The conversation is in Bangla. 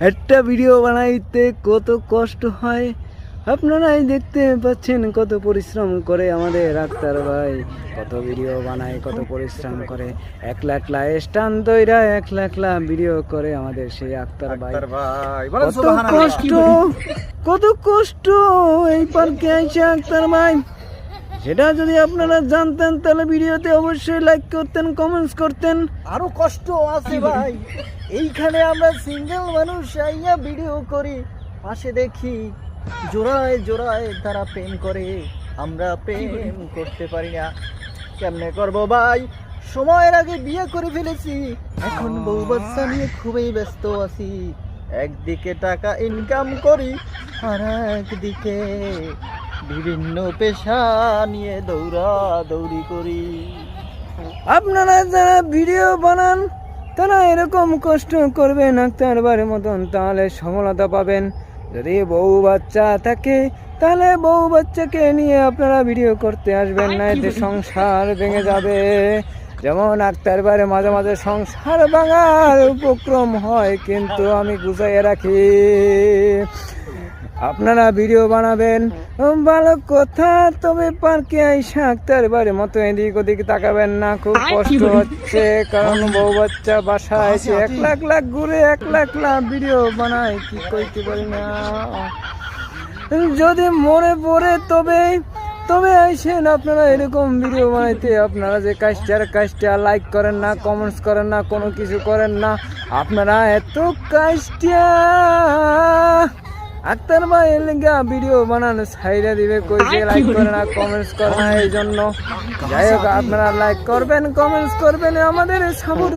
একটা ভিডিও বানাইতে কত কষ্ট হয় আপনারাই দেখতে পাচ্ছেন, কত পরিশ্রম করে আমাদের আক্তার ভাই, কত ভিডিও বানায়, কত পরিশ্রম করে, একলা একলা স্ট্যান্ড তৈরা একলা একলা ভিডিও করে আমাদের সেই আক্তার ভাই। কত কষ্ট, কত কষ্ট এই পার্কে আইসা আক্তার ভাই। সেটা যদি আপনারা জানতেন তাহলে ভিডিওতে অবশ্যই লাইক করতেন, কমেন্টস করতেন। আরো কষ্ট আছে ভাই, এইখানে আমরা সিঙ্গেল মানুষ আইয়া ভিডিও করি, পাশে দেখি জোড়ায় জোড়ায় তারা প্রেম করে, আমরা প্রেম করতে পারি না, কেমনে করবো ভাই? সময়ের আগে বিয়ে করে ফেলেছি, এখন বউ বাচ্চা নিয়ে খুবই ব্যস্ত আছি। একদিকে টাকা ইনকাম করি, আর একদিকে বিভিন্ন পেশা নিয়ে দৌড়াদৌড়ি করি। আপনারা যারা ভিডিও বানান তারা এরকম কষ্ট করবেন আক্তার ভাইয়ের মতন, তাহলে সফলতা পাবেন। যদি বউ বাচ্চা থাকে তাহলে বউ বাচ্চাকে নিয়ে আপনারা ভিডিও করতে আসবেন না, এতে সংসার ভেঙে যাবে। যেমন আক্তার ভাইয়ের মাঝে মাঝে সংসার ভাঙার উপক্রম হয়, কিন্তু আমি গুছাইয়ে রাখি। আপনারা ভিডিও বানাবেন ভালো কথা, তবে পার্কে আইসা আক্তার ভাইয়ের মতো এদিক ওদিক তাকাবেন না। খুব কষ্ট হচ্ছে, কারণ বউ বাচ্চা বাসায় এসে একলা একলা ঘুরে একলা একলা ভিডিও বানায়, কি কইতে পারি না। যদি মনে পড়ে তবে তবে আইসেন আপনারা এরকম ভিডিও বানাইতে। আপনারা যে কাজটা লাইক করেন না, কমেন্টস করেন না, কোনো কিছু করেন না, আপনারা এত কাজটা আক্তার ভাই এর লেগে ভিডিও বানানো ছাইরা দিবে, কইছে লাইক করে না, কমেন্টস করে না। এই জন্য যাই হোক আপনারা লাইক করবেন, কমেন্টস করবেন, আমাদের সাপোর্ট